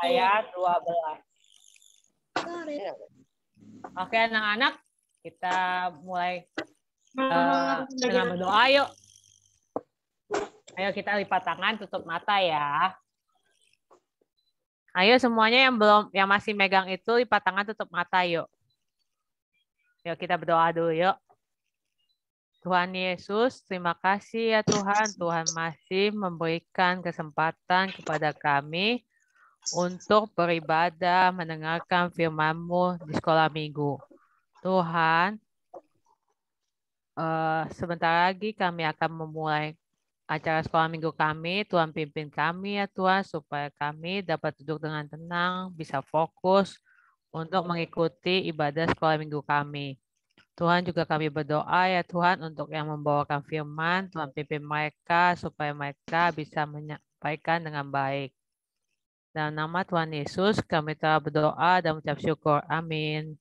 ayat 12. Oke anak-anak, kita mulai dengan berdoa yuk. Ayo kita lipat tangan, tutup mata ya. Ayo semuanya yang masih megang itu lipat tangan, tutup mata yuk. Yuk kita berdoa dulu yuk. Tuhan Yesus, terima kasih ya Tuhan. Tuhan masih memberikan kesempatan kepada kami untuk beribadah, mendengarkan firman-Mu di sekolah minggu. Tuhan, sebentar lagi kami akan memulai acara sekolah minggu kami. Tuhan pimpin kami ya Tuhan, supaya kami dapat duduk dengan tenang, bisa fokus untuk mengikuti ibadah sekolah minggu kami. Tuhan juga kami berdoa ya Tuhan untuk yang membawakan firman, Tuhan pimpin mereka supaya mereka bisa menyampaikan dengan baik. Dalam nama Tuhan Yesus kami telah berdoa dan mengucap syukur. Amin.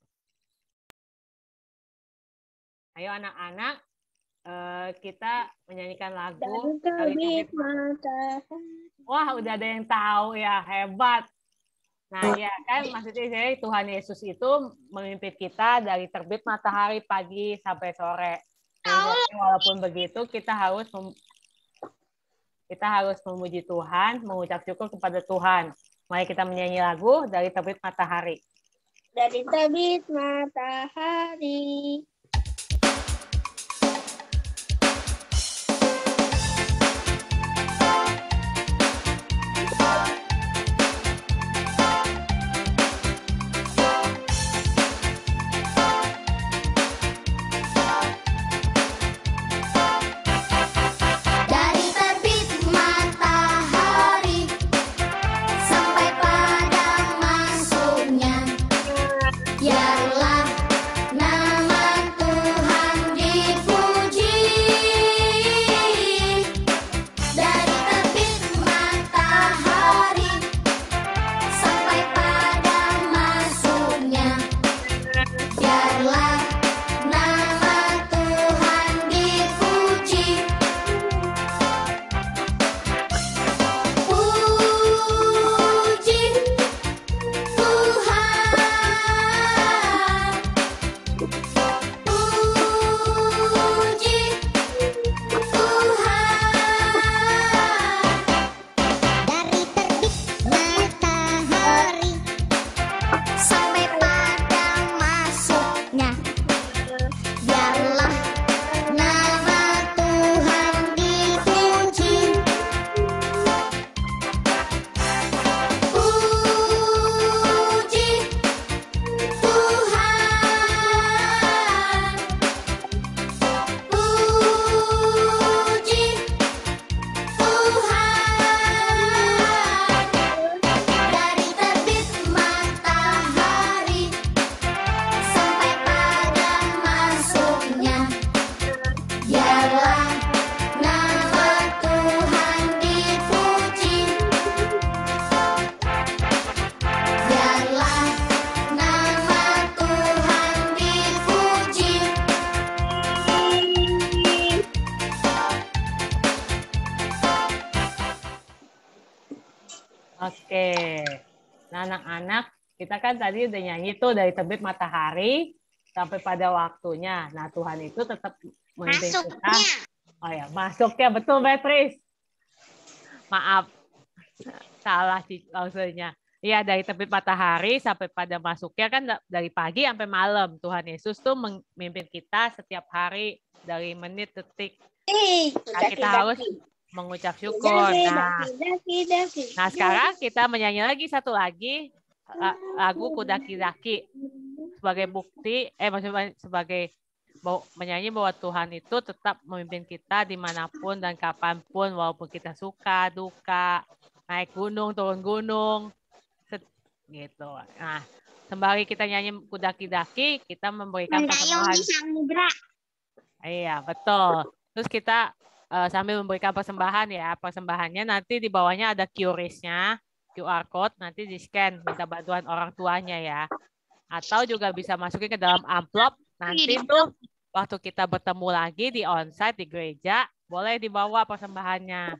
Ayo anak-anak, kita menyanyikan lagu. Wah, udah ada yang tahu ya, hebat. Nah ya kan maksudnya jadi Tuhan Yesus itu memimpin kita dari terbit matahari pagi sampai sore. Jadi, walaupun begitu kita harus memuji Tuhan, mengucap syukur kepada Tuhan. Mari kita menyanyi lagu dari terbit matahari. Dari terbit matahari. Oke, nah anak-anak kita kan tadi udah nyanyi tuh dari terbit matahari sampai pada waktunya. Nah Tuhan itu tetap memimpin kita. Oh ya, masuknya betul Beatrice. Maaf, salah maksudnya. Iya dari terbit matahari sampai pada masuknya kan dari pagi sampai malam. Tuhan Yesus tuh memimpin kita setiap hari dari menit detik. Nah, kita harus mengucap syukur. Nah, sekarang kita menyanyi lagi satu lagi lagu Kudaki-daki sebagai bukti, maksudnya sebagai menyanyi bahwa Tuhan itu tetap memimpin kita dimanapun dan kapanpun, walaupun kita suka, duka, naik gunung, turun gunung, gitu. Nah, sembari kita nyanyi Kudaki-daki, kita memberikan persembahan. Iya, betul. Terus kita sambil memberikan persembahan ya. Persembahannya nanti di bawahnya ada QRIS-nya, QR code, nanti di-scan, minta bantuan orang tuanya ya. Atau juga bisa masukin ke dalam amplop. Nanti tuh waktu kita bertemu lagi di onsite di gereja, boleh dibawa persembahannya.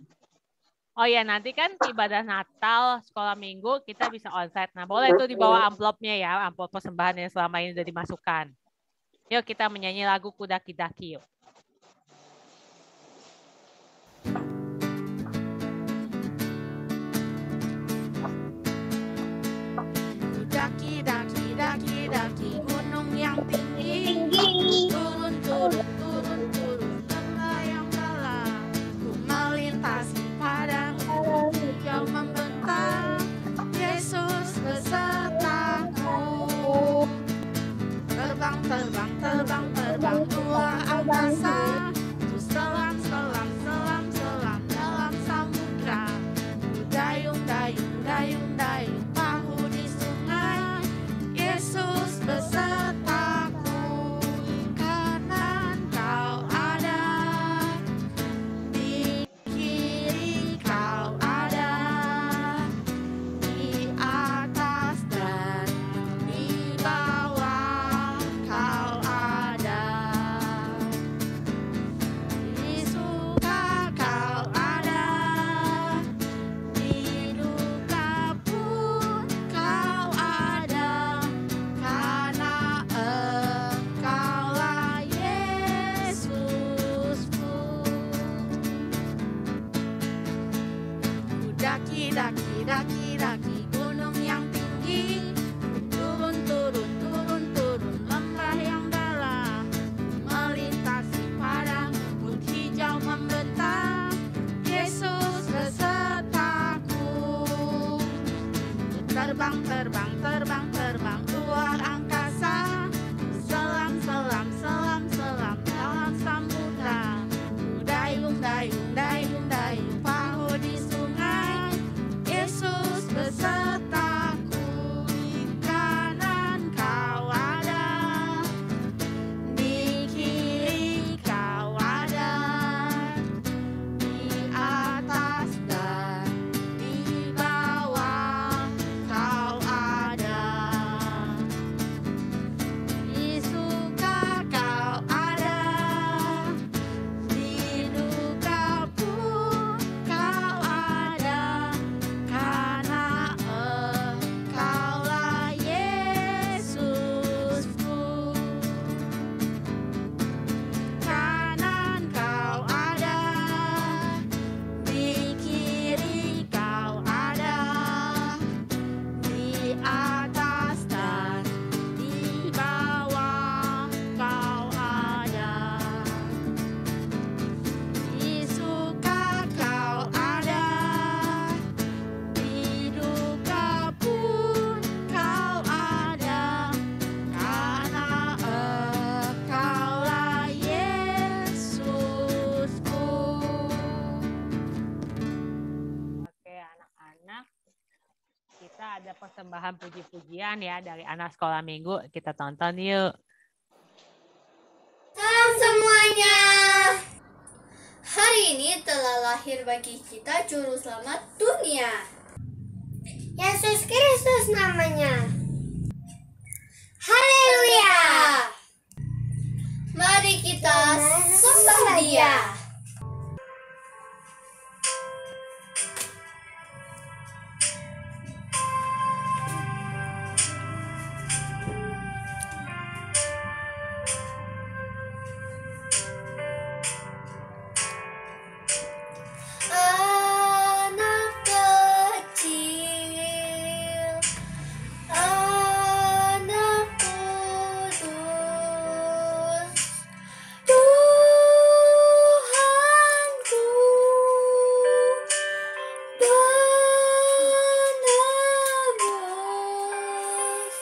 Oh ya, nanti kan ibadah Natal, sekolah minggu, kita bisa onsite. Nah, boleh tuh dibawa amplopnya ya, amplop persembahan yang selama ini sudah dimasukkan. Yuk kita menyanyi lagu Kudaki-daki yuk. Daki, daki, daki, daki, gunung yang tinggi. Turun, turun, turun, turun, melayang belah. Ku melintasi padang hijau membentang. Yesus besertaku. Terbang, terbang, terbang, terbang, luar angkasa. Ku selam, selam, selam, selam dalam samudra. Ku dayung, dayung, dayung, dayung, perahu di sungai. Yesus besertaku, kanan kau ada, di kiri kau ada, di atas dan di bawah kau ada, di suka kau ada, di duka pun kau ada, karena Engkaulah Yesusku. Ku daki, daki, daki, daki gunung yang tinggi. Turun, turun, turun, turun lembah yang dalam. Ku melintasi padang rumput hijau membentang. Yesus besertaku. Ku terbang, terbang, terbang, terbang luar angkasa. Selam, selam, selam, selam dalam samudra. Ku dayung, dayung, dayung, dayung perahu di sungai. Yesus besertaku, di kanan kau ada, di kiri kau ada, di atas dan di bawah kau ada, di suka kau ada, di duka pun kau ada, karena Engkaulah Yesusku. Kanan kau ada, di kiri kau ada, di atas dan di bawah kau ada, di suka kau ada, di duka pun kau ada, karena Engkaulah Yesusku. Oke, anak-anak, kita ada persembahan puji-pujian ya dari anak sekolah minggu. Kita tonton yuk. Salam semuanya. Hari ini telah lahir bagi kita juru selamat dunia. Yesus Kristus namanya. Haleluya. Mari kita sembah Dia. Anak kecil, anak kudus, Tuhanku menebus,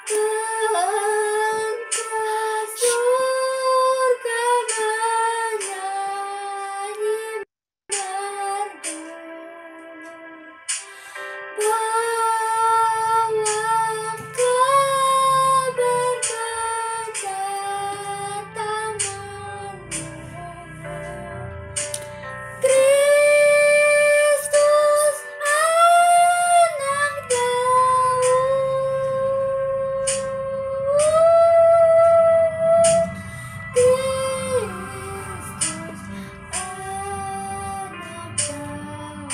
engkau surga menyanyi merdu, bahwa kau berkata tanganmu. Kristus anak Daud, Kristus anak Daud.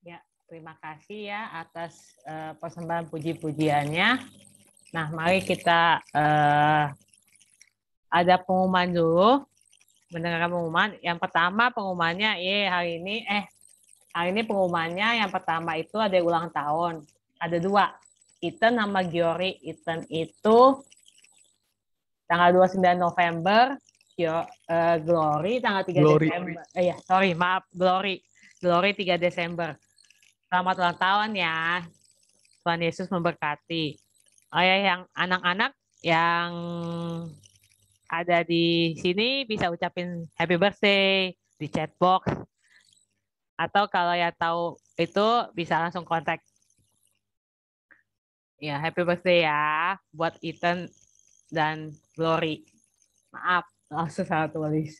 Ya, terima kasih ya atas persembahan puji-pujiannya. Nah, mari kita ada pengumuman dulu. Mendengarkan pengumuman. Yang pertama pengumumannya, hari ini pengumumannya yang pertama itu ada ulang tahun. Ada 2. Ethan sama Giori. Ethan itu tanggal 29 November, Glory tanggal 3 Desember. Glory 3 Desember. Selamat ulang tahun ya. Tuhan Yesus memberkati. Oh ya, yang anak-anak yang ada di sini bisa ucapin happy birthday di chat box. Atau kalau ya tahu itu bisa langsung kontak. Ya, happy birthday ya buat Ethan dan Glory. Maaf, langsung salah tulis.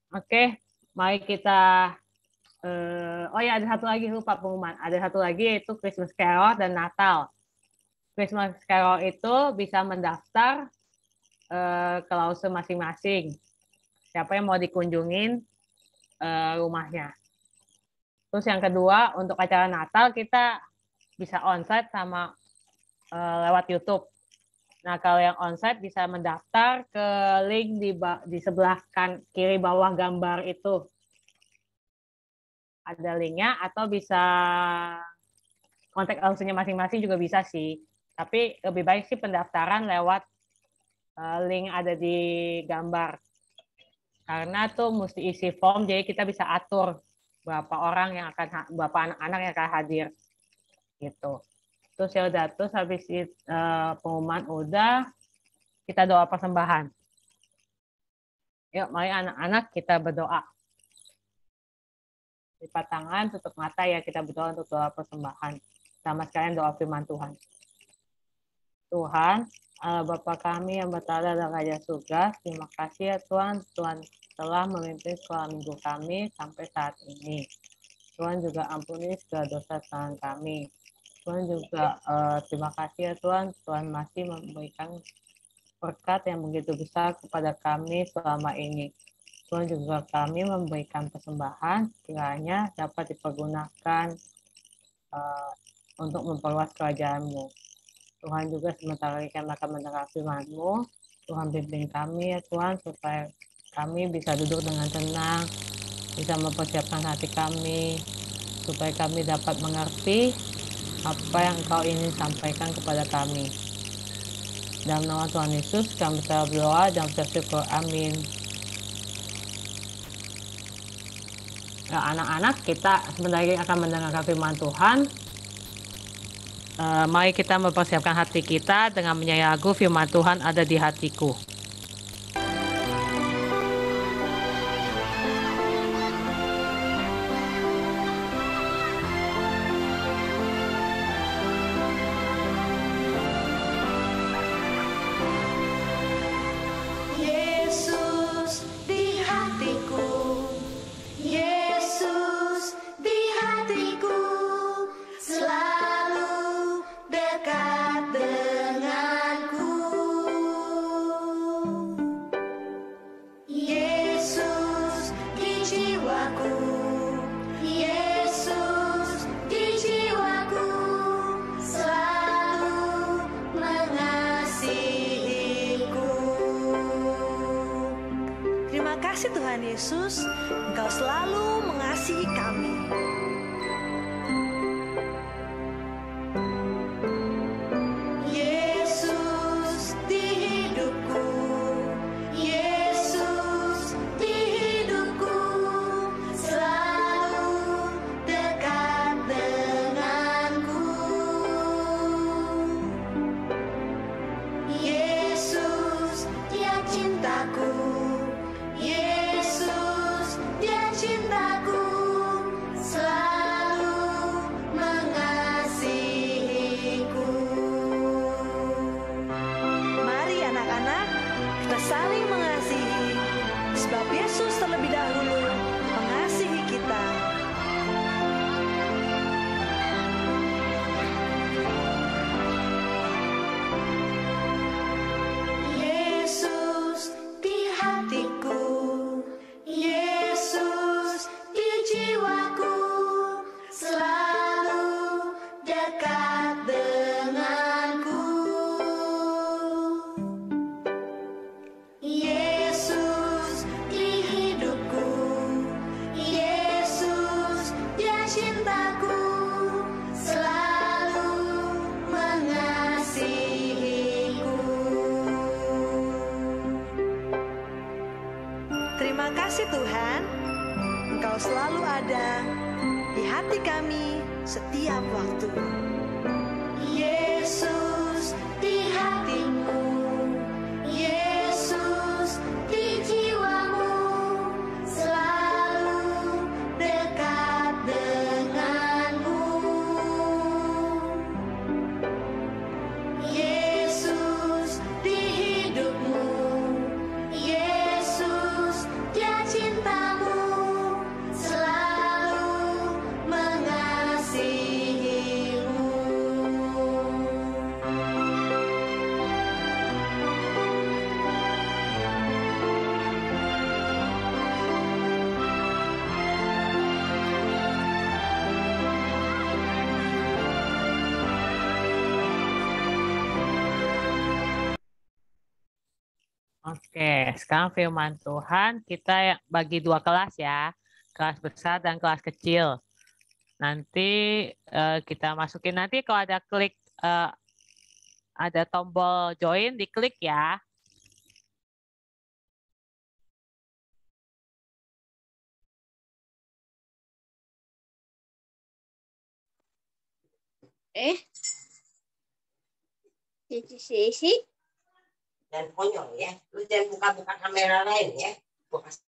Oke, mari kita ada satu lagi lupa pengumuman. Ada satu lagi yaitu Christmas Carol dan Natal. Christmas Carol itu bisa mendaftar ke Lause masing-masing. Siapa yang mau dikunjungin rumahnya. Terus yang kedua, untuk acara Natal kita bisa onsite sama lewat YouTube. Nah, kalau yang onsite bisa mendaftar ke link di sebelah kiri bawah gambar itu. Ada linknya, atau bisa kontak langsungnya masing-masing juga bisa sih. Tapi lebih baik sih pendaftaran lewat link ada di gambar. Karena tuh mesti isi form, jadi kita bisa atur berapa anak-anak yang akan hadir. Gitu. Terus ya udah, terus habis pengumuman udah, kita doa persembahan. Yuk, mari anak-anak kita berdoa. Lipat tangan, tutup mata ya, kita berdoa untuk doa persembahan. Sama sekalian doa firman Tuhan. Tuhan, Allah Bapa kami yang bertala dan Raja Surga, terima kasih ya Tuhan, Tuhan telah memimpin sekolah minggu kami sampai saat ini. Tuhan juga ampuni segala dosa kesalahan kami. Tuhan juga terima kasih ya Tuhan, Tuhan masih memberikan berkat yang begitu besar kepada kami selama ini. Tuhan juga kami memberikan persembahan, kiranya dapat dipergunakan untuk memperluas kerajaan-Mu. Tuhan juga sementara kami akan mendengar firman-Mu, Tuhan bimbing kami ya Tuhan, supaya kami bisa duduk dengan tenang, bisa mempersiapkan hati kami, supaya kami dapat mengerti apa yang Engkau ingin sampaikan kepada kami. Dalam nama Tuhan Yesus, kami berdoa dan bersyukur. Amin. Ya, anak-anak, kita sebentar lagi akan mendengarkan firman Tuhan. Mari kita mempersiapkan hati kita dengan menyanyi lagu firman Tuhan ada di hatiku. Yesus di hatiku, Yesus di hatiku, selalu dekat denganku. Yesus di jiwaku, Yesus di jiwaku, selalu mengasihiku. Terima kasih Tuhan Yesus, Engkau selalu mengasihi kami. Yesus di hidupku, Yesus di hidupku, selalu dekat denganku. Yesus dia cintaku, Yesus dia cintaku, selalu Engkau selalu ada di hati kami setiap waktu. Yesus di hatimu, Yesus di jiwamu, selalu dekat denganmu. Yesus di hidupmu, Yesus dia cintamu, selalu mengasihimu. Oke, sekarang firman Tuhan kita bagi 2 kelas ya. Kelas besar dan kelas kecil. Nanti kita masukin, nanti kalau ada klik, ada tombol join, diklik ya. Sisi. Dan konyol ya, lu jangan buka-buka kamera lain ya. Gua kasih.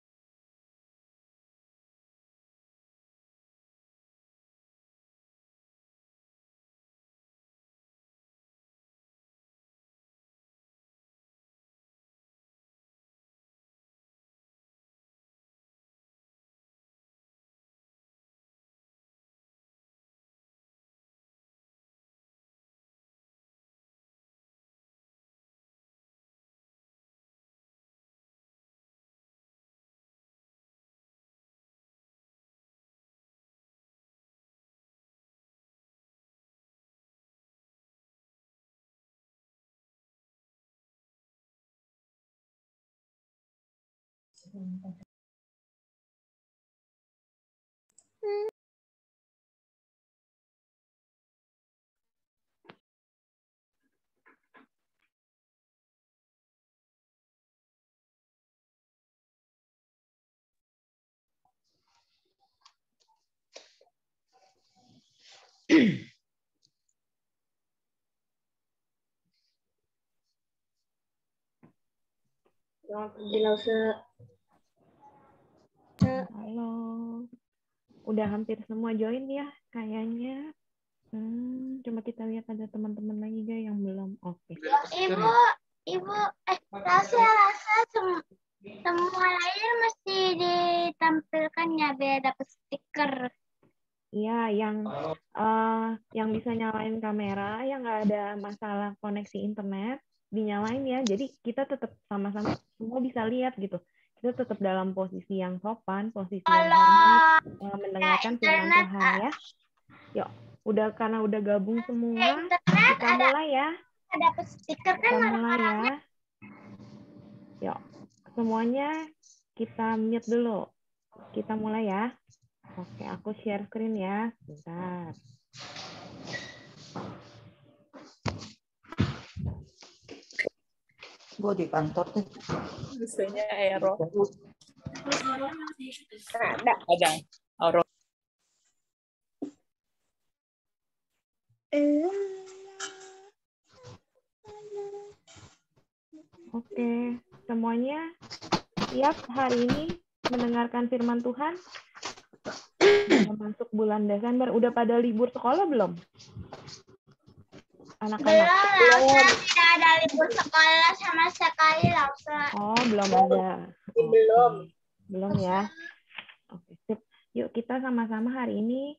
Halo, udah hampir semua join ya kayaknya. Coba kita lihat ada teman-teman lagi gak yang belum. Oke. Ibu, rasa semua layar mesti ditampilkan ya biar dapat stiker. Iya, yang bisa nyalain kamera, yang nggak ada masalah koneksi internet, dinyalain ya. Jadi kita tetap sama-sama semua bisa lihat gitu. Kita tetap dalam posisi yang sopan, posisi yang hormat, mendengarkan firman Tuhan ya. Yuk, karena udah gabung semua, kita mulai ya. Dapat stiker kan Kita mulai ya. Yuk, semuanya kita mute dulu. Kita mulai ya. Oke, aku share screen ya. Bentar. Gue di kantor tuh. Biasanya error. Ada. Error. Oke, semuanya siap hari ini mendengarkan firman Tuhan? Udah masuk bulan Desember, udah pada libur sekolah belum? Anak-anak. Belum, tidak ada libur sekolah sama sekali, Lausa. Oh, belum ada. Belum. Belum ya. Oke, sip. Yuk kita sama-sama hari ini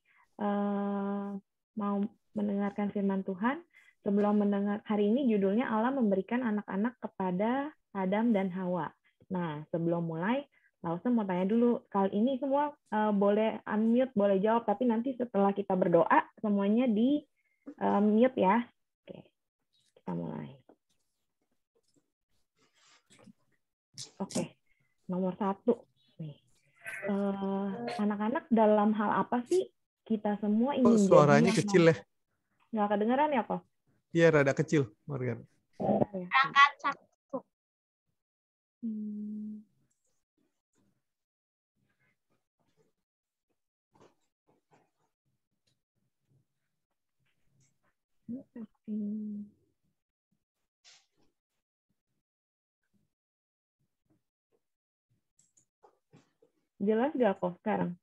mau mendengarkan firman Tuhan. Sebelum mendengar, hari ini judulnya Allah memberikan anak-anak kepada Adam dan Hawa. Nah, sebelum mulai, Lausa mau tanya dulu, kali ini semua boleh unmute, boleh jawab, tapi nanti setelah kita berdoa, semuanya di mute ya. Oke, kita mulai. Oke, nomor 1. Nih. Anak-anak dalam hal apa sih kita semua ingin jadi? Suaranya kecil ya? Nggak kedengeran ya, kok? Iya, rada kecil, Morgan. Angkat 1. Jelas gak kok sekarang?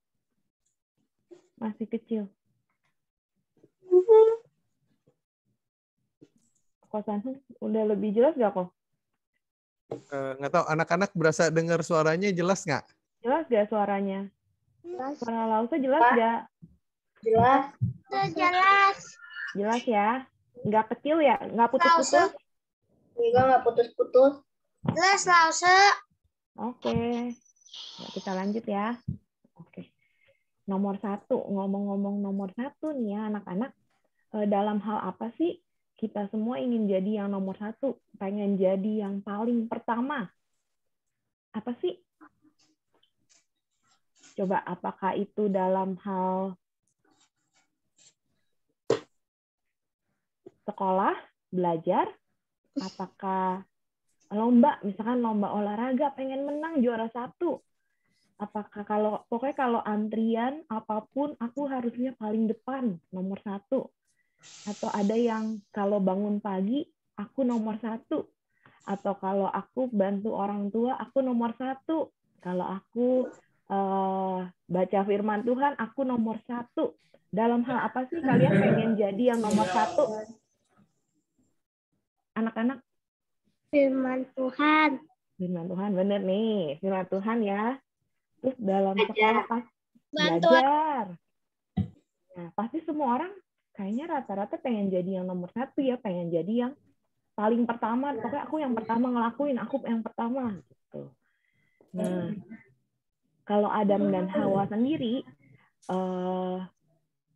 Masih kecil. Kosan udah lebih jelas gak kok? Nggak tahu, anak-anak berasa dengar suaranya jelas nggak? Jelas gak suaranya? Suara Lause jelas gak? Jelas. Jelas. Jelas ya? Nggak kecil ya? Nggak putus-putus? Juga nggak putus-putus. Jelas, Lause. Oke. Ya, kita lanjut ya. Oke. Nomor 1. Ngomong-ngomong nomor 1 nih ya anak-anak. Dalam hal apa sih kita semua ingin jadi yang nomor 1? Pengen jadi yang paling pertama. Apa sih? Coba apakah itu dalam hal sekolah, belajar, apakah lomba, misalkan lomba olahraga pengen menang juara 1. Apakah pokoknya kalau antrian apapun aku harusnya paling depan, nomor 1. Atau ada yang kalau bangun pagi aku nomor 1. Atau kalau aku bantu orang tua aku nomor 1. Kalau aku baca firman Tuhan aku nomor 1. Dalam hal apa sih kalian pengen jadi yang nomor 1? Anak-anak? Firman Tuhan. Firman Tuhan, bener nih. Firman Tuhan ya. Terus dalam sekolah pas Bantuan. belajar. Nah, pasti semua orang kayaknya rata-rata pengen jadi yang nomor 1 ya. Pengen jadi yang paling pertama. Pokoknya aku yang pertama ngelakuin. Aku yang pertama. Gitu. Nah, kalau Adam dan Hawa sendiri,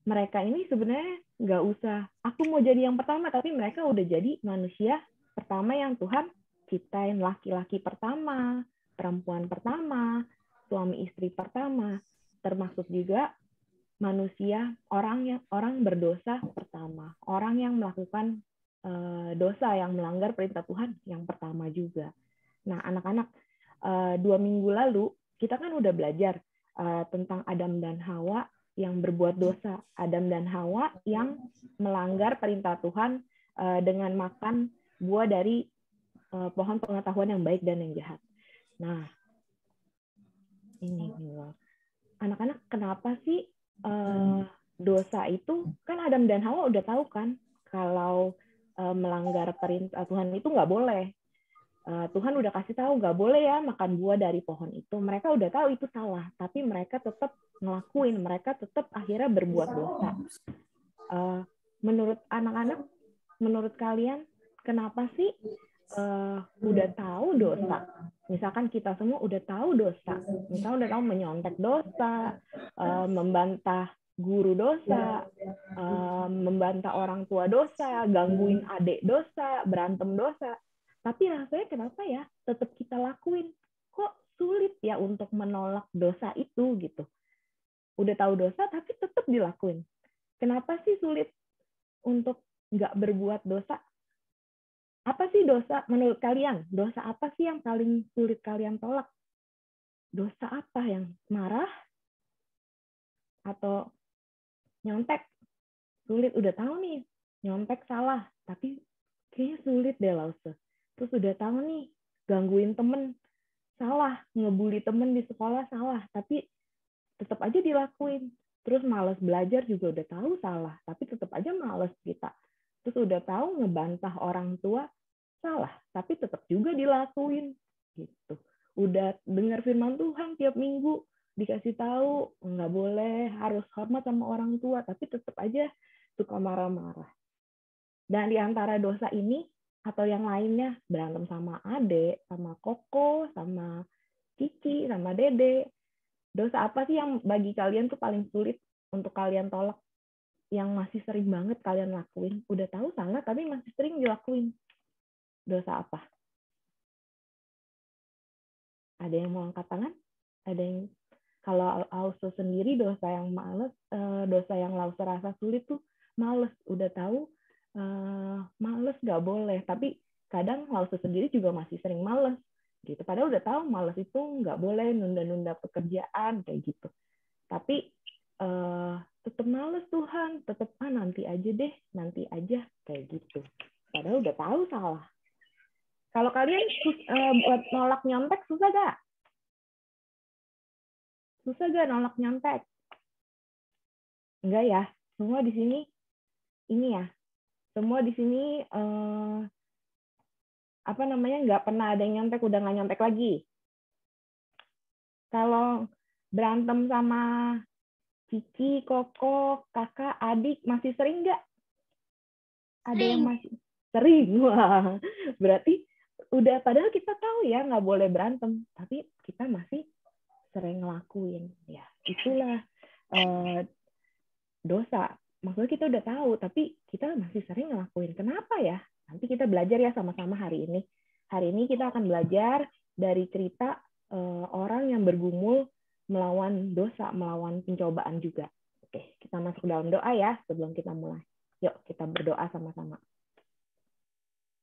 mereka ini sebenarnya nggak usah, aku mau jadi yang pertama, tapi mereka udah jadi manusia pertama yang Tuhan ciptain, laki-laki pertama, perempuan pertama, suami istri pertama, termasuk juga manusia orang berdosa pertama, orang yang melakukan dosa, yang melanggar perintah Tuhan yang pertama juga. Nah, anak-anak, 2 minggu lalu kita kan udah belajar tentang Adam dan Hawa yang berbuat dosa, Adam dan Hawa yang melanggar perintah Tuhan dengan makan buah dari pohon pengetahuan yang baik dan yang jahat. Nah, ini anak-anak, kenapa sih dosa itu, kan Adam dan Hawa udah tahu kan kalau melanggar perintah Tuhan itu nggak boleh. Tuhan udah kasih tahu nggak boleh ya makan buah dari pohon itu. Mereka udah tahu itu salah, tapi mereka tetap ngelakuin, mereka tetap akhirnya berbuat dosa. Menurut anak-anak, menurut kalian, kenapa sih udah tahu dosa? Misalkan kita semua udah tahu dosa, misalnya udah tahu menyontek dosa, membantah guru dosa, membantah orang tua dosa, gangguin adik dosa, berantem dosa. Tapi rasanya kenapa ya tetap kita lakuin? Kok sulit ya untuk menolak dosa itu gitu? Udah tahu dosa tapi tetap dilakuin. Kenapa sih sulit untuk nggak berbuat dosa? Apa sih dosa menurut kalian? Dosa apa sih yang paling sulit kalian tolak? Dosa apa yang marah? Atau nyontek? Sulit, udah tahu nih, nyontek salah. Tapi kayaknya sulit deh Lause. Terus udah tahu nih, gangguin temen, salah. Ngebully temen di sekolah, salah. Tapi tetap aja dilakuin. Terus malas belajar juga udah tahu salah. Tapi tetap aja malas kita. Terus udah tahu ngebantah orang tua, salah. Tapi tetap juga dilakuin. Gitu. Udah dengar firman Tuhan tiap minggu, dikasih tahu, nggak boleh, harus hormat sama orang tua. Tapi tetap aja suka marah-marah. Dan di antara dosa ini, atau yang lainnya, berantem sama Ade, sama Koko, sama Cici, sama Dede. Dosa apa sih yang bagi kalian tuh paling sulit untuk kalian tolak? Yang masih sering banget kalian lakuin? Udah tahu salah, tapi masih sering dilakuin. Dosa apa? Ada yang mau angkat tangan? Ada yang, kalau Lause sendiri, dosa yang Lause rasa sulit tuh males. Udah tahu, males nggak boleh, tapi kadang Lause sendiri juga masih sering males gitu, padahal udah tahu males itu nggak boleh, nunda-nunda pekerjaan kayak gitu, tapi tetap males Tuhan, tetap nanti aja deh, nanti aja kalian buat nolak nyontek susah gak? Susah gak nolak nyontek? Enggak ya? Semua di sini ini ya. Semua di sini nggak pernah ada yang nyontek, udah nggak nyontek lagi. Kalau berantem sama Cici, Koko, kakak, adik masih sering nggak? Ada yang masih sering? Wah, berarti udah, padahal kita tahu ya nggak boleh berantem, tapi kita masih sering ngelakuin. Ya, itulah dosa. Maksudnya kita udah tahu, tapi kita masih sering ngelakuin. Kenapa ya? Nanti kita belajar ya sama-sama hari ini. Hari ini kita akan belajar dari cerita orang yang bergumul melawan dosa, melawan pencobaan juga. Oke, kita masuk dalam doa ya sebelum kita mulai. Yuk, kita berdoa sama-sama.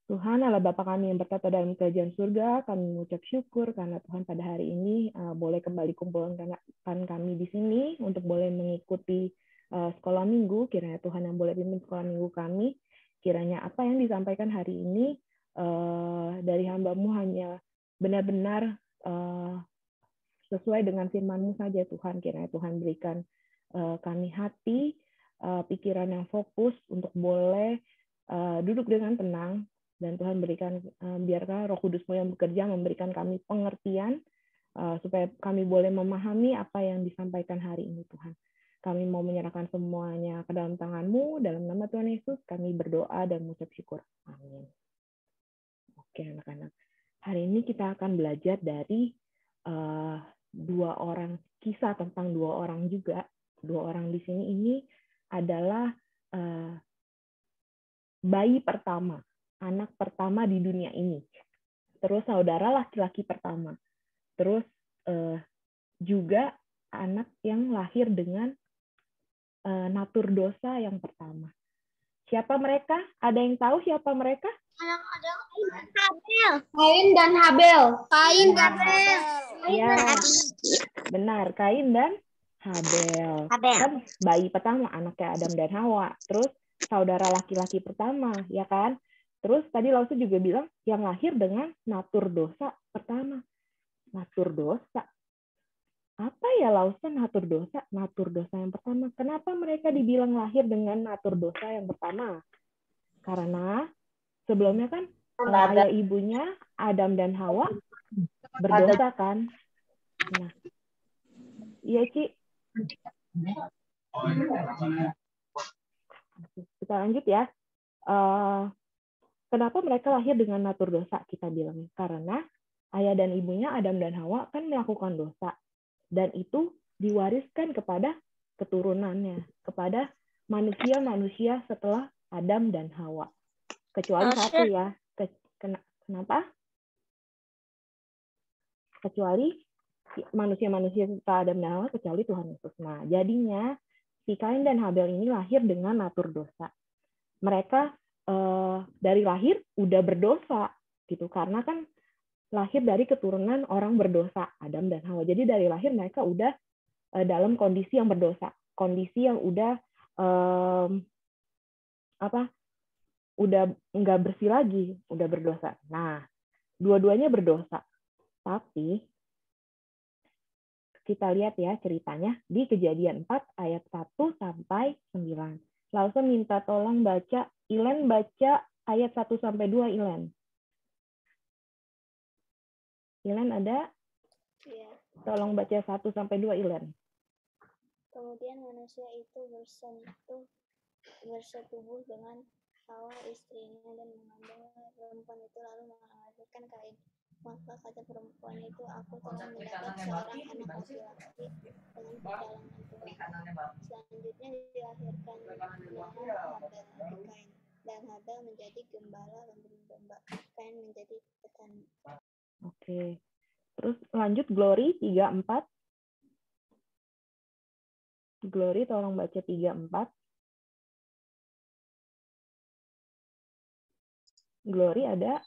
Tuhan Allah Bapa kami yang bertata dalam kerajaan surga, kami mengucap syukur karena Tuhan pada hari ini boleh kembali kumpulkan kami di sini untuk boleh mengikuti sekolah minggu. Kiranya Tuhan yang boleh pimpin sekolah minggu kami. Kiranya apa yang disampaikan hari ini dari hamba-Mu hanya benar-benar sesuai dengan firman-Mu saja Tuhan. Kiranya Tuhan berikan kami hati, pikiran yang fokus untuk boleh duduk dengan tenang. Dan Tuhan berikan, biarkan Roh Kudus-Mu yang bekerja memberikan kami pengertian supaya kami boleh memahami apa yang disampaikan hari ini Tuhan. Kami mau menyerahkan semuanya ke dalam tangan-Mu, dalam nama Tuhan Yesus kami berdoa dan mengucap syukur. Amin. Oke anak-anak, hari ini kita akan belajar dari kisah tentang dua orang juga. Dua orang di sini ini adalah bayi pertama, anak pertama di dunia ini. Terus saudara laki-laki pertama. Terus juga anak yang lahir dengan natur dosa yang pertama. Siapa mereka? Ada yang tahu siapa mereka? Kain dan Habel. Kain dan Habel. Ya, benar. Kain dan Habel. Kan bayi pertama, anaknya Adam dan Hawa. Terus saudara laki-laki pertama, ya kan? Terus tadi Lausu juga bilang yang lahir dengan natur dosa pertama. Natur dosa. Apa ya Lausu natur dosa? Natur dosa yang pertama. Kenapa mereka dibilang lahir dengan natur dosa yang pertama? Karena sebelumnya kan ayah ibunya Adam dan Hawa berdosa kan. Nah, iya Ci. Kita lanjut ya. Kenapa mereka lahir dengan natur dosa? Kita bilang karena ayah dan ibunya Adam dan Hawa kan melakukan dosa. Dan itu diwariskan kepada keturunannya, kepada manusia-manusia setelah Adam dan Hawa. Kecuali satu ya. Kenapa? Kecuali manusia-manusia setelah Adam dan Hawa, kecuali Tuhan Yesus. Nah, jadinya si Kain dan Habel ini lahir dengan natur dosa. Mereka dari lahir udah berdosa gitu, karena kan lahir dari keturunan orang berdosa, Adam dan Hawa. Jadi dari lahir mereka udah dalam kondisi yang berdosa, kondisi yang udah udah nggak bersih lagi, udah berdosa. Nah, dua-duanya berdosa. Tapi kita lihat ya ceritanya di Kejadian 4 ayat 1 sampai 9. Langsung minta tolong baca, Ilen baca ayat 1 sampai 2 Ilen. Ilen ada? Ya. Tolong baca 1 sampai 2 Ilen. Kemudian manusia itu bersetubuh dengan Hawa istrinya dan mengandung perempuan itu lalu melahirkan Kain. Maka kata perempuan itu, aku telah mendapat seorang anak laki-laki dengan pertolongan Tuhan. Selanjutnya dilahirkan Habel dari Kain. Dan Habel menjadi gembala domba. Kain menjadi petani. Oke. Terus lanjut Glory 3-4. Glory tolong baca 3-4. Glory ada?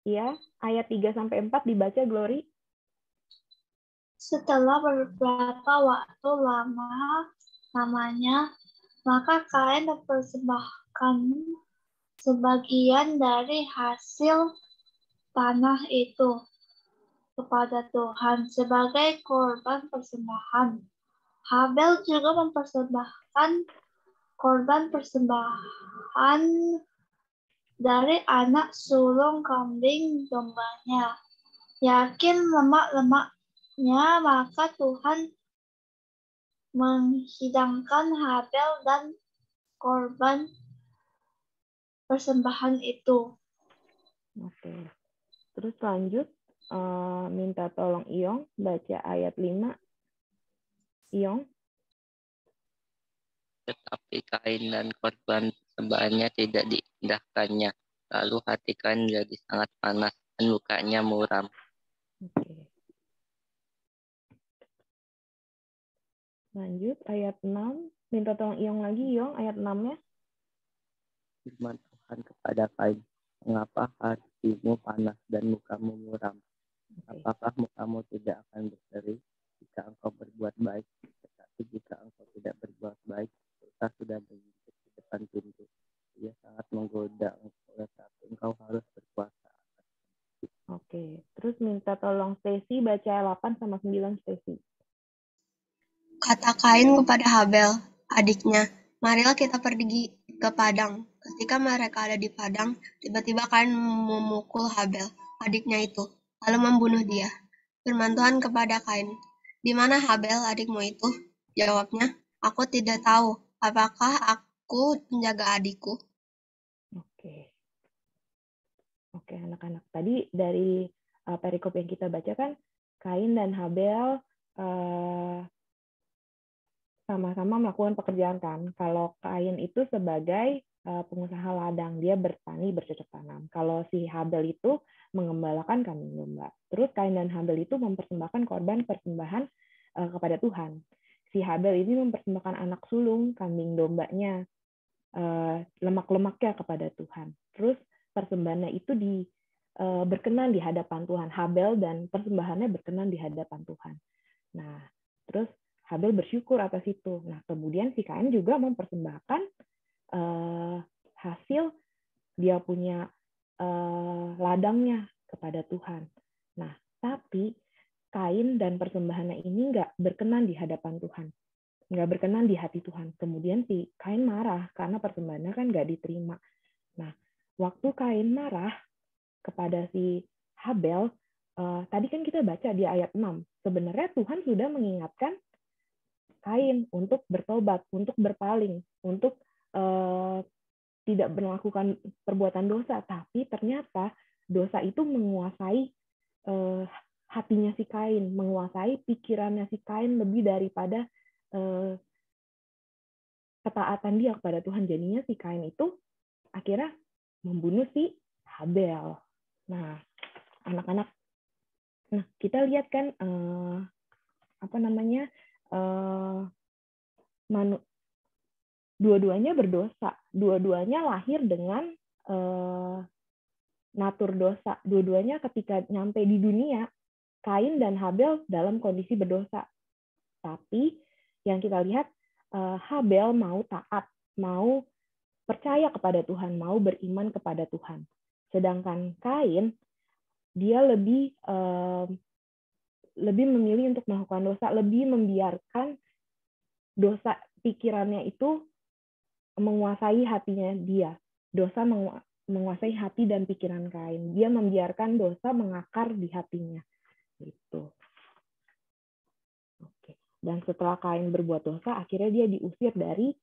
Iya, ayat 3 sampai 4 dibaca Glory. Setelah beberapa waktu lamanya, maka Kain mempersembahkan sebagian dari hasil tanah itu kepada Tuhan sebagai korban persembahan. Habel juga mempersembahkan korban persembahan dari anak sulung kambing dombanya. Yakin lemak-lemaknya, maka Tuhan menghidangkan Habel dan korban persembahan itu. Oke. Terus lanjut, minta tolong Iyong baca ayat 5. Iyong. Tetapi Kain dan korban persembahannya tidak diindahkannya. Lalu hati Kain menjadi sangat panas dan mukanya muram. Oke. Lanjut ayat 6. Minta tolong Iyong lagi, Iyong, ayat 6-nya. Firman Tuhan kepada Kain, mengapa hatimu panas dan mukamu muram? Apakah mukamu tidak akan berseri jika engkau berbuat baik? Tetapi jika engkau tidak berbuat baik, dosa sudah berhenti di depan pintu. Dia sangat menggoda engkau, tetapi engkau harus berpuasa. Oke. Terus minta tolong Stacy baca 8 sama 9, Stacy. Kata Kain kepada Habel, adiknya, marilah kita pergi ke padang. Ketika mereka ada di padang, tiba-tiba Kain memukul Habel, adiknya itu, lalu membunuh dia. Firman Tuhan kepada Kain, di mana Habel adikmu itu? Jawabnya, aku tidak tahu. Apakah aku menjaga adikku? Oke, anak-anak. Tadi dari perikop yang kita baca kan, Kain dan Habel sama-sama melakukan pekerjaan kan. Kalau Kain itu sebagai pengusaha ladang, dia bertani, bercocok tanam. Kalau si Habel itu mengembalakan kambing domba. Terus Kain dan Habel itu mempersembahkan korban persembahan kepada Tuhan. Si Habel ini mempersembahkan anak sulung kambing dombanya, lemak-lemaknya kepada Tuhan. Terus persembahannya itu berkenan di hadapan Tuhan. Habel dan persembahannya berkenan di hadapan Tuhan. Nah, terus Habel bersyukur atas itu. Nah, kemudian si Kain juga mempersembahkan hasil dia punya ladangnya kepada Tuhan. Nah, tapi Kain dan persembahannya ini nggak berkenan di hadapan Tuhan. Nggak berkenan di hati Tuhan. Kemudian si Kain marah karena persembahannya kan nggak diterima. Nah, waktu Kain marah kepada si Habel, tadi kan kita baca di ayat 6. Sebenarnya Tuhan sudah mengingatkan Kain untuk bertobat, untuk berpaling, untuk tidak melakukan perbuatan dosa. Tapi ternyata dosa itu menguasai hatinya si Kain, menguasai pikirannya si Kain lebih daripada ketaatan dia kepada Tuhan. Jadinya si Kain itu akhirnya membunuh si Habel. Nah, anak-anak, nah kita lihat kan dua-duanya berdosa, dua-duanya lahir dengan natur dosa. Dua-duanya ketika nyampe di dunia, Kain dan Habel dalam kondisi berdosa. Tapi yang kita lihat, Habel mau taat, mau percaya kepada Tuhan, mau beriman kepada Tuhan. Sedangkan Kain, dia lebih memilih untuk melakukan dosa, lebih membiarkan dosa pikirannya itu menguasai hatinya dia. Dosa menguasai hati dan pikiran Kain. Dia membiarkan dosa mengakar di hatinya. Gitu. Oke. Dan setelah Kain berbuat dosa, akhirnya dia diusir dari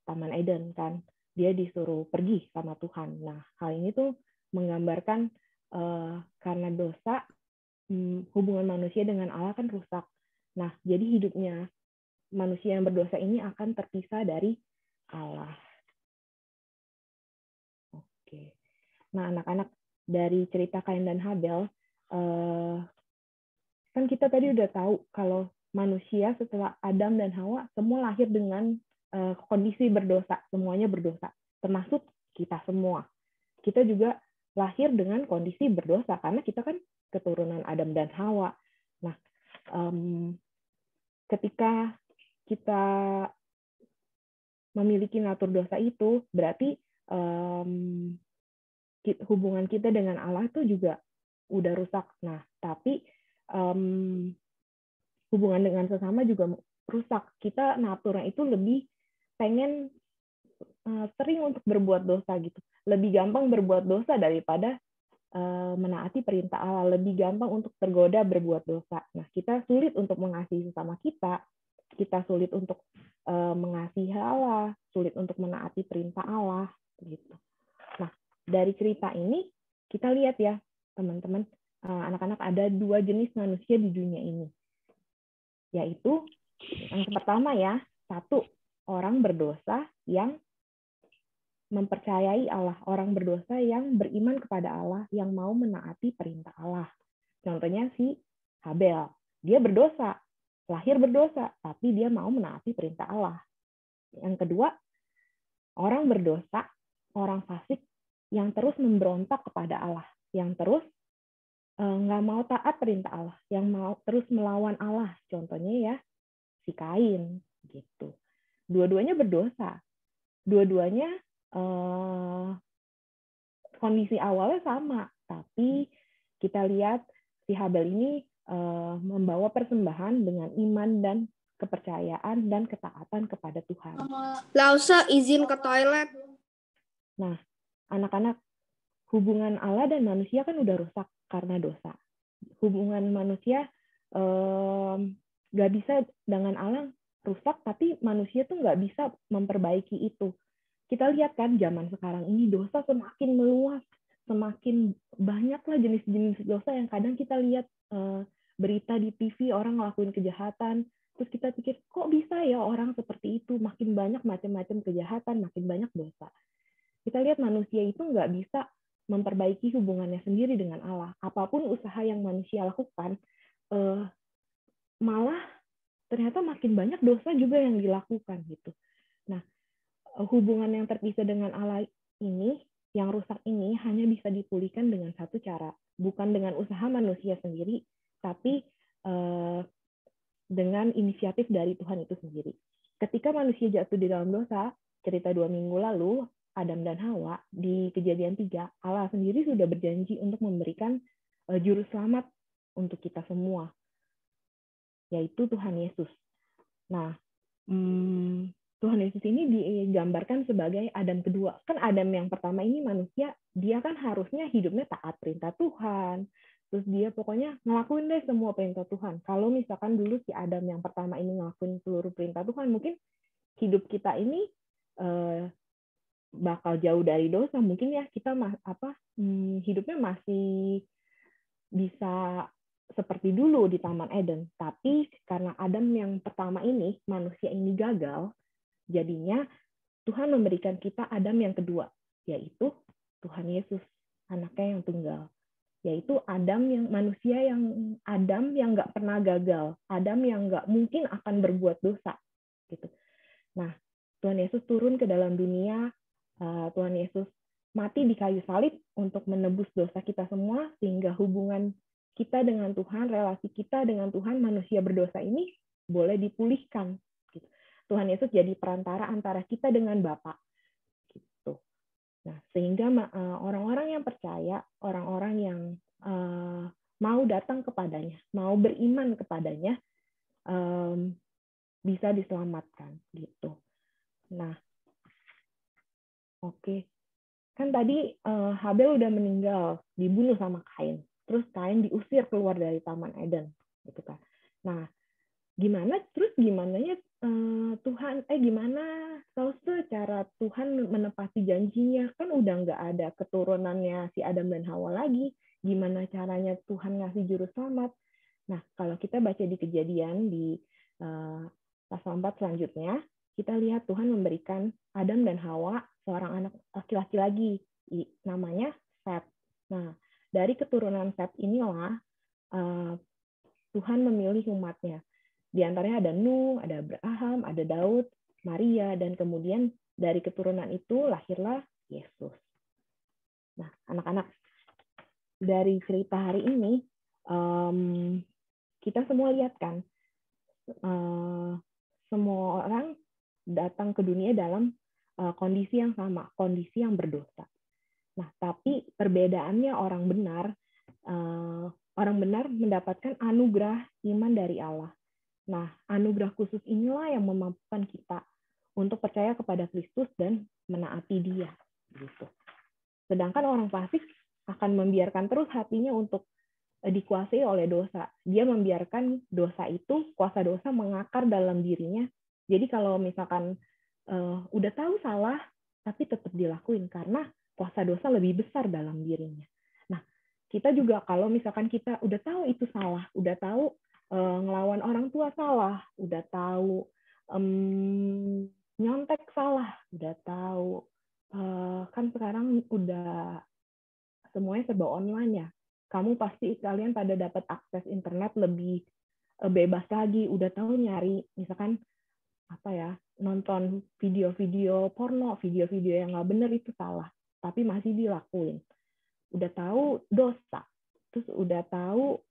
Taman Eden kan. Dia disuruh pergi sama Tuhan. Nah, hal ini tuh menggambarkan karena dosa, hubungan manusia dengan Allah kan rusak. Nah, jadi hidupnya manusia yang berdosa ini akan terpisah dari Allah. Oke. Nah, anak-anak, dari cerita Kain dan Habel, kan kita tadi udah tahu kalau manusia setelah Adam dan Hawa semua lahir dengan kondisi berdosa, semuanya berdosa, termasuk kita semua. Kita juga lahir dengan kondisi berdosa karena kita kan keturunan Adam dan Hawa. Nah, ketika kita memiliki natur dosa itu, berarti hubungan kita dengan Allah itu juga udah rusak. Nah, tapi hubungan dengan sesama juga rusak. Kita naturnya itu lebih pengen sering untuk berbuat dosa gitu. Lebih gampang berbuat dosa daripada menaati perintah Allah. Lebih gampang untuk tergoda berbuat dosa. Nah, kita sulit untuk mengasihi sesama kita. Kita sulit untuk mengasihi Allah, sulit untuk menaati perintah Allah gitu. Nah, dari cerita ini kita lihat ya, teman-teman, anak-anak, ada dua jenis manusia di dunia ini. Yaitu yang pertama ya, satu, orang berdosa yang mempercayai Allah, orang berdosa yang beriman kepada Allah, yang mau menaati perintah Allah. Contohnya si Habel, dia berdosa, lahir berdosa, tapi dia mau menaati perintah Allah. Yang kedua, orang berdosa, orang fasik yang terus memberontak kepada Allah, yang terus nggak mau taat perintah Allah, yang mau terus melawan Allah. Contohnya ya si Kain gitu. Dua-duanya berdosa. Dua-duanya kondisi awalnya sama, tapi kita lihat si Habel ini membawa persembahan dengan iman dan kepercayaan dan ketaatan kepada Tuhan. Lausa izin ke toilet. Nah, anak-anak, hubungan Allah dan manusia kan udah rusak karena dosa. Hubungan manusia nggak bisa dengan Allah rusak, tapi manusia tuh nggak bisa memperbaiki itu. Kita lihat kan zaman sekarang ini dosa semakin meluas, semakin banyaklah jenis-jenis dosa yang kadang kita lihat berita di TV orang ngelakuin kejahatan, terus kita pikir kok bisa ya orang seperti itu, makin banyak macam-macam kejahatan, makin banyak dosa. Kita lihat manusia itu nggak bisa memperbaiki hubungannya sendiri dengan Allah. Apapun usaha yang manusia lakukan, malah ternyata makin banyak dosa juga yang dilakukan gitu. Nah, hubungan yang terpisah dengan Allah ini, yang rusak ini hanya bisa dipulihkan dengan satu cara, bukan dengan usaha manusia sendiri, tapi dengan inisiatif dari Tuhan itu sendiri. Ketika manusia jatuh di dalam dosa, cerita 2 minggu lalu, Adam dan Hawa, di Kejadian 3, Allah sendiri sudah berjanji untuk memberikan juru selamat untuk kita semua, yaitu Tuhan Yesus. Nah, Tuhan Yesus ini digambarkan sebagai Adam kedua. Kan Adam yang pertama ini manusia, dia kan harusnya hidupnya taat perintah Tuhan. Terus dia pokoknya ngelakuin deh semua perintah Tuhan. Kalau misalkan dulu si Adam yang pertama ini ngelakuin seluruh perintah Tuhan, mungkin hidup kita ini bakal jauh dari dosa. Mungkin ya kita hidupnya masih bisa seperti dulu di Taman Eden. Tapi karena Adam yang pertama ini, manusia ini gagal, jadinya Tuhan memberikan kita Adam yang kedua, yaitu Tuhan Yesus, anaknya yang tunggal. Yaitu manusia yang nggak pernah gagal, Adam yang nggak mungkin akan berbuat dosa. Gitu. Nah, Tuhan Yesus turun ke dalam dunia, Tuhan Yesus mati di kayu salib untuk menebus dosa kita semua, sehingga hubungan kita dengan Tuhan, relasi kita dengan Tuhan, manusia berdosa ini boleh dipulihkan. Gitu. Tuhan Yesus jadi perantara antara kita dengan Bapa. Gitu. Nah, sehingga orang-orang yang percaya, orang-orang yang mau datang kepadanya, mau beriman kepadanya, bisa diselamatkan. Gitu. Nah, oke. Kan tadi Habel udah meninggal, dibunuh sama Kain. Terus Kain diusir keluar dari Taman Eden, gitu kan. Nah, gimana ya gimana cara Tuhan menepati janjinya? Kan udah nggak ada keturunannya si Adam dan Hawa lagi. Gimana caranya Tuhan ngasih juru selamat? Nah, kalau kita baca di Kejadian di pasal 4 selanjutnya, kita lihat Tuhan memberikan Adam dan Hawa seorang anak laki-laki lagi, namanya Set. Nah, dari keturunan Set inilah Tuhan memilih umatnya. Di antaranya ada Nuh, ada Abraham, ada Daud, Maria, dan kemudian dari keturunan itu lahirlah Yesus. Nah, anak-anak, dari cerita hari ini, kita semua lihat kan, semua orang datang ke dunia dalam kondisi yang sama, kondisi yang berdosa. Nah, tapi perbedaannya orang benar mendapatkan anugerah iman dari Allah. Nah, anugerah khusus inilah yang memampukan kita untuk percaya kepada Kristus dan menaati Dia. Gitu. Sedangkan orang fasik akan membiarkan terus hatinya untuk dikuasai oleh dosa. Dia membiarkan dosa itu, kuasa dosa mengakar dalam dirinya. Jadi kalau misalkan udah tahu salah, tapi tetap dilakuin karena kuasa dosa lebih besar dalam dirinya. Nah, kita juga kalau misalkan kita udah tahu itu salah, udah tahu ngelawan orang tua salah, udah tahu nyontek salah, udah tahu kan sekarang udah semuanya serba online ya. Kalian pada dapat akses internet lebih bebas lagi, udah tahu nyari misalkan nonton video-video porno, video-video yang nggak bener itu salah, tapi masih dilakuin. Udah tahu dosa, terus udah tahu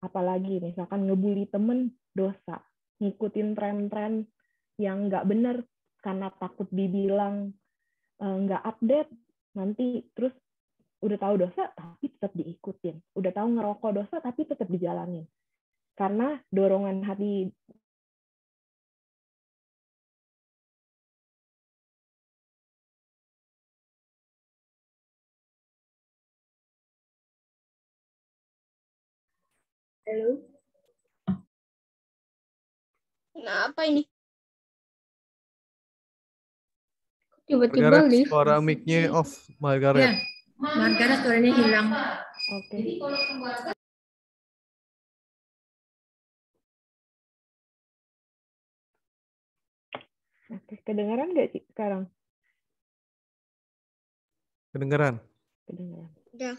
apalagi misalkan ngebully temen dosa, ngikutin tren-tren yang nggak bener karena takut dibilang nggak update nanti, terus udah tahu dosa tapi tetap diikutin, udah tahu ngerokok dosa tapi tetap dijalanin karena dorongan hati. Halo. Nah, apa ini? Tiba-tiba Margaret, lift. suara mic-nya off, Margaret. Ya, Margaret suaranya hilang. Oke. Oke, kedengaran nggak sih sekarang? Kedengaran. Kedengaran. Udah.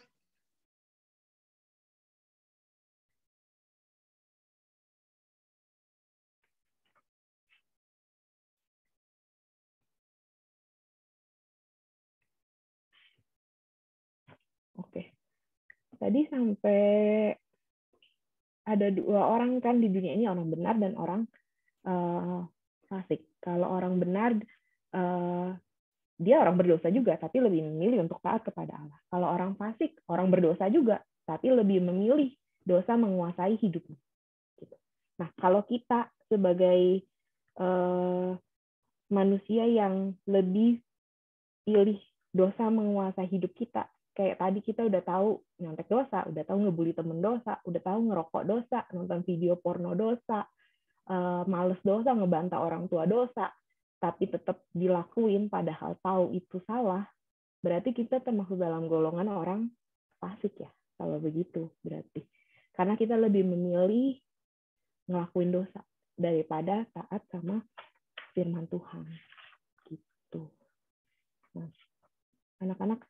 Oke. Tadi sampai ada 2 orang kan di dunia ini, orang benar dan orang fasik. Kalau orang benar, dia orang berdosa juga, tapi lebih memilih untuk taat kepada Allah. Kalau orang fasik, orang berdosa juga, tapi lebih memilih dosa menguasai hidupnya. Nah, kalau kita sebagai manusia yang lebih pilih dosa menguasai hidup kita, kayak tadi kita udah tahu nyontek dosa, udah tahu ngebully temen dosa, udah tahu ngerokok dosa, nonton video porno dosa, males dosa, ngebantah orang tua dosa, tapi tetap dilakuin padahal tahu itu salah, berarti kita termasuk dalam golongan orang fasik ya, kalau begitu berarti. Karena kita lebih memilih ngelakuin dosa daripada taat sama firman Tuhan. Gitu. Nah, anak-anak,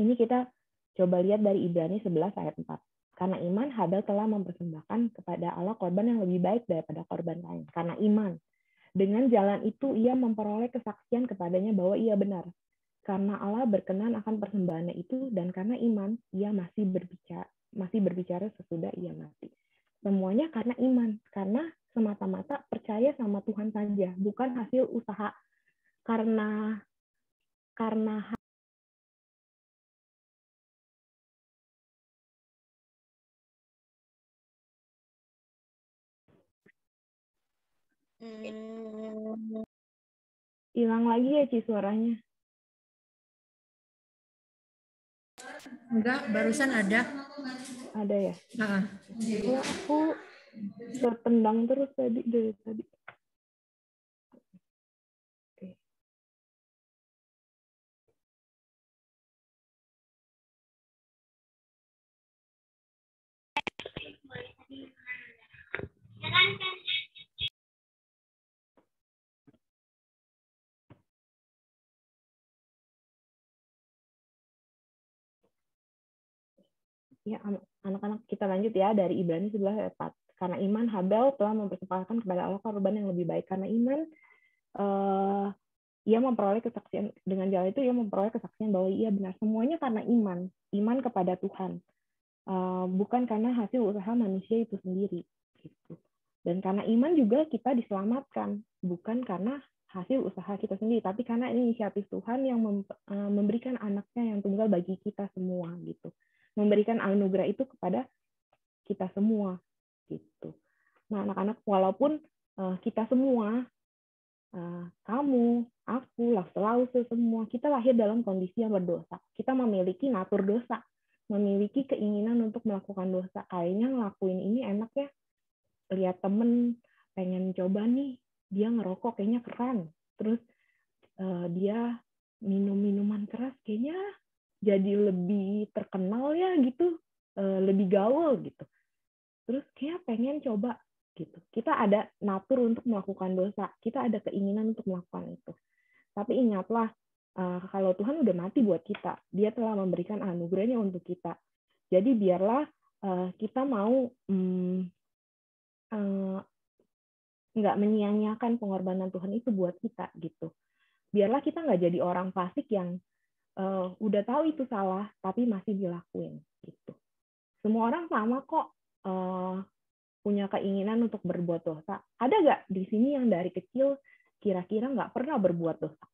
ini kita coba lihat dari Ibrani 11 ayat 4. Karena iman, Habel telah mempersembahkan kepada Allah korban yang lebih baik daripada korban lain. Karena iman. Dengan jalan itu ia memperoleh kesaksian kepadanya bahwa ia benar. Karena Allah berkenan akan persembahannya itu, dan karena iman, ia masih berbicara sesudah ia mati. Semuanya karena iman. Karena semata-mata percaya sama Tuhan saja, bukan hasil usaha. Karena hilang lagi ya Ci suaranya. Enggak, barusan ada. Ada ya? Nah. Aku tertendang terus dari tadi. Oke. Ya, anak-anak kita lanjut ya dari Ibrani 11 ayat 4. Karena iman, Habel telah mempersembahkan kepada Allah korban yang lebih baik. Karena iman, ia memperoleh kesaksian, dengan jalan itu ia memperoleh kesaksian bahwa ia benar. Semuanya karena iman kepada Tuhan, bukan karena hasil usaha manusia itu sendiri. Gitu. Dan karena iman juga kita diselamatkan, bukan karena hasil usaha kita sendiri, tapi karena ini inisiatif Tuhan yang memberikan anaknya yang tunggal bagi kita semua gitu. Memberikan anugerah itu kepada kita semua gitu. Nah, anak-anak, walaupun kita semua, kamu, aku, Lause semua, kita lahir dalam kondisi yang berdosa. Kita memiliki natur dosa, memiliki keinginan untuk melakukan dosa. Kayaknya ngelakuin ini enak ya. Lihat temen pengen coba nih, dia ngerokok kayaknya keren. Terus dia minum minuman keras kayaknya jadi lebih terkenal ya gitu, lebih gaul gitu. Terus kayak pengen coba gitu. Kita ada natur untuk melakukan dosa, kita ada keinginan untuk melakukan itu. Tapi ingatlah, kalau Tuhan udah mati buat kita, Dia telah memberikan anugerahnya untuk kita. Jadi biarlah kita mau nggak menyia-nyiakan pengorbanan Tuhan itu buat kita gitu. Biarlah kita nggak jadi orang fasik yang udah tahu itu salah tapi masih dilakuin gitu. Semua orang sama kok punya keinginan untuk berbuat dosa. Ada nggak di sini yang dari kecil kira-kira nggak pernah berbuat dosa?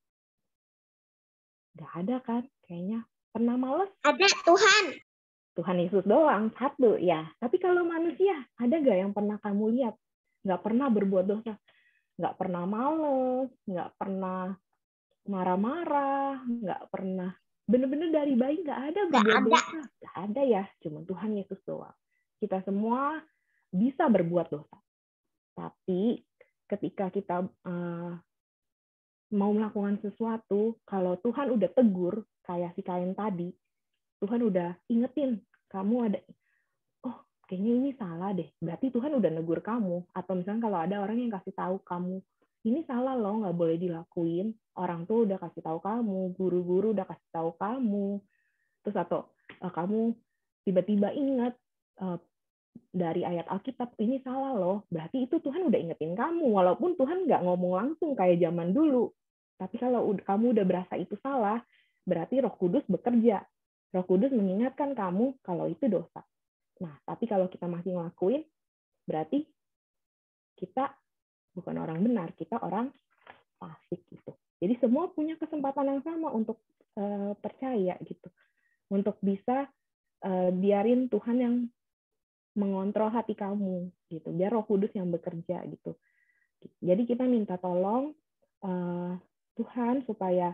Nggak ada kan? Kayaknya pernah males? Ada Tuhan Yesus doang satu ya. Tapi kalau manusia ada nggak yang pernah kamu lihat nggak pernah berbuat dosa, nggak pernah males, nggak pernah marah-marah, nggak pernah bener-bener dari bayi nggak ada berbuat dosa, nggak ada ya, cuma Tuhan Yesus doang. Kita semua bisa berbuat dosa, tapi ketika kita mau melakukan sesuatu, kalau Tuhan udah tegur kayak si Kain tadi, Tuhan udah ingetin kamu ada, kayaknya ini salah deh. Berarti Tuhan udah negur kamu. Atau misalnya kalau ada orang yang kasih tahu kamu, ini salah loh, nggak boleh dilakuin. Orang tuh udah kasih tahu kamu, guru-guru udah kasih tahu kamu. Terus atau kamu tiba-tiba ingat dari ayat Alkitab, ini salah loh. Berarti itu Tuhan udah ingetin kamu. Walaupun Tuhan nggak ngomong langsung kayak zaman dulu. Tapi kalau kamu udah berasa itu salah, berarti Roh Kudus bekerja. Roh Kudus mengingatkan kamu kalau itu dosa. Nah, tapi kalau kita masih ngelakuin, berarti kita bukan orang benar, kita orang fasik gitu. Jadi semua punya kesempatan yang sama untuk percaya gitu, untuk bisa biarin Tuhan yang mengontrol hati kamu gitu, biar Roh Kudus yang bekerja gitu. Jadi kita minta tolong Tuhan supaya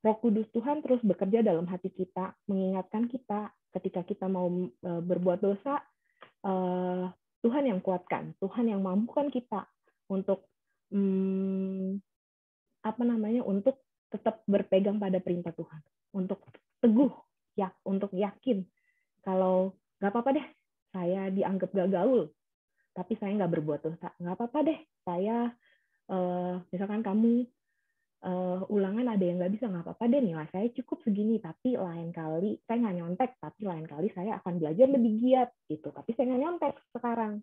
Roh Kudus Tuhan terus bekerja dalam hati kita, mengingatkan kita ketika kita mau berbuat dosa, Tuhan yang kuatkan, Tuhan yang mampukan kita untuk untuk tetap berpegang pada perintah Tuhan, untuk teguh ya, untuk yakin kalau nggak apa-apa deh, saya dianggap gak gaul, tapi saya nggak berbuat dosa, nggak apa-apa deh, saya misalkan kamu ulangan ada yang nggak bisa, nggak apa-apa deh, nilai saya cukup segini, tapi lain kali saya nggak nyontek, tapi lain kali saya akan belajar lebih giat gitu, tapi saya nggak nyontek sekarang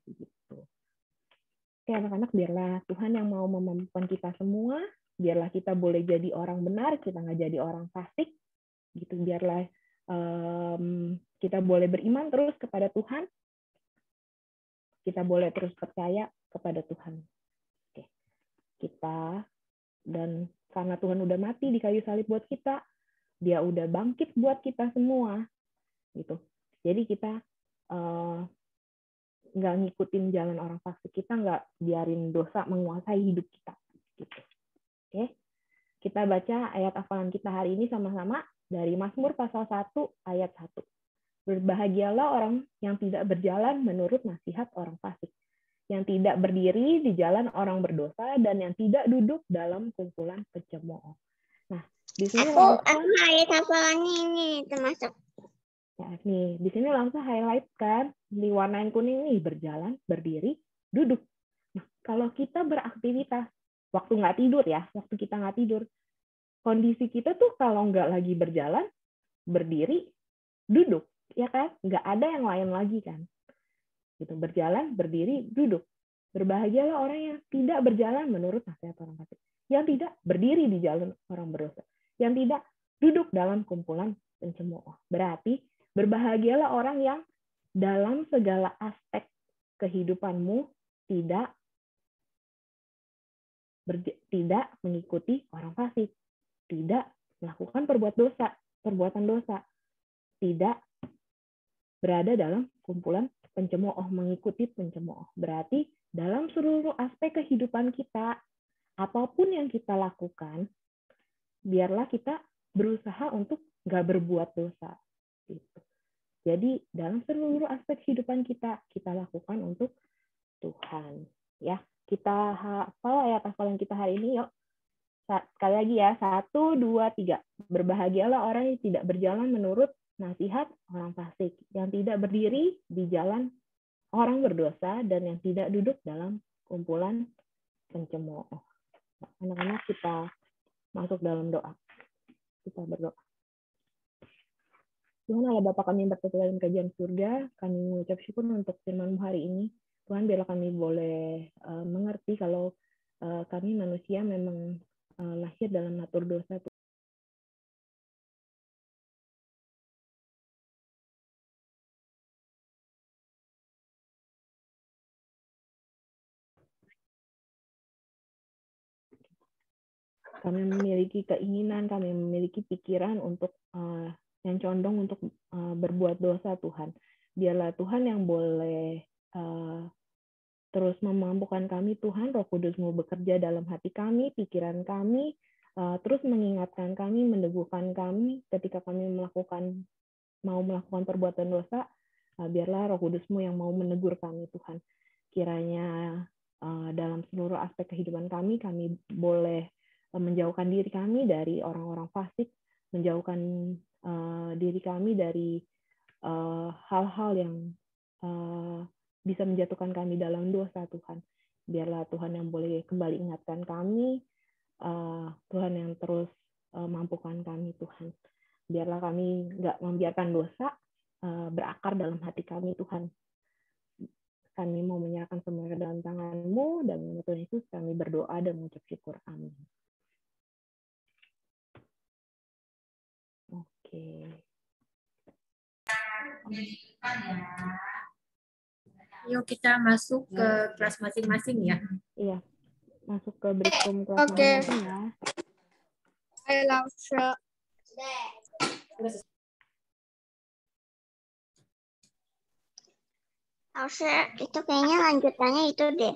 gitu. Oke anak-anak, biarlah Tuhan yang mau memampukan kita semua, biarlah kita boleh jadi orang benar, kita nggak jadi orang fasik gitu, biarlah kita boleh beriman terus kepada Tuhan, kita boleh terus percaya kepada Tuhan. Oke, kita dan karena Tuhan udah mati di kayu salib buat kita, Dia udah bangkit buat kita semua, gitu. Jadi kita nggak ngikutin jalan orang fasik, kita nggak biarin dosa menguasai hidup kita, gitu. Oke, kita baca ayat hafalan kita hari ini sama-sama dari Mazmur pasal 1 ayat 1. Berbahagialah orang yang tidak berjalan menurut nasihat orang fasik, yang tidak berdiri di jalan orang berdosa, dan yang tidak duduk dalam kumpulan pencemooh. Nah, di sini ayat hafalannya ini termasuk. Ya, nih, di sini langsung highlight kan, di warna yang kuning nih, berjalan, berdiri, duduk. Nah, kalau kita beraktivitas, waktu nggak tidur ya, waktu kita nggak tidur, kondisi kita tuh kalau nggak lagi berjalan, berdiri, duduk, ya kan? Nggak ada yang lain lagi kan? Gitu, berjalan, berdiri, duduk. Berbahagialah orang yang tidak berjalan menurut nasihat orang fasik, yang tidak berdiri di jalan orang berdosa, yang tidak duduk dalam kumpulan pencemooh. Berarti berbahagialah orang yang dalam segala aspek kehidupanmu tidak mengikuti orang fasik, tidak melakukan perbuatan dosa, tidak berada dalam kumpulan pencemooh, mengikuti pencemooh. Berarti dalam seluruh aspek kehidupan kita, apapun yang kita lakukan, biarlah kita berusaha untuk nggak berbuat dosa. Gitu. Jadi dalam seluruh aspek kehidupan kita lakukan untuk Tuhan. Ya, kita hafal ayat hafalan kita hari ini, yuk. Sekali lagi ya, 1, 2, 3. Berbahagialah orang yang tidak berjalan menurut nasihat orang fasik, yang tidak berdiri di jalan orang berdosa, dan yang tidak duduk dalam kumpulan pencemooh. Anak-anak, kita masuk dalam doa. Kita berdoa. Tuhan Allah Bapa kami yang berkata dalam kerajaan surga, kami mengucap syukur untuk firman-Mu hari ini. Tuhan, biarlah kami boleh mengerti kalau kami manusia memang lahir dalam natur dosa. Kami memiliki keinginan, kami memiliki pikiran untuk yang condong untuk berbuat dosa, Tuhan. Biarlah Tuhan yang boleh terus memampukan kami, Tuhan. Roh Kudus-Mu bekerja dalam hati kami, pikiran kami, terus mengingatkan kami, meneguhkan kami ketika kami mau melakukan perbuatan dosa. Biarlah Roh Kudus-Mu yang mau menegur kami, Tuhan. Kiranya dalam seluruh aspek kehidupan kami boleh menjauhkan diri kami dari orang-orang fasik, menjauhkan diri kami dari hal-hal yang bisa menjatuhkan kami dalam dosa, Tuhan. Biarlah Tuhan yang boleh kembali ingatkan kami, Tuhan yang terus mampukan kami, Tuhan. Biarlah kami nggak membiarkan dosa berakar dalam hati kami, Tuhan. Kami mau menyerahkan semua ke dalam tangan-Mu, dan menurut Tuhan Yesus kami berdoa dan mengucap syukur. Amin. Oke. Yuk kita masuk ke kelas masing-masing ya. Iya, masuk ke break room kelas masing-masing ya. Lausya, itu kayaknya lanjutannya itu deh.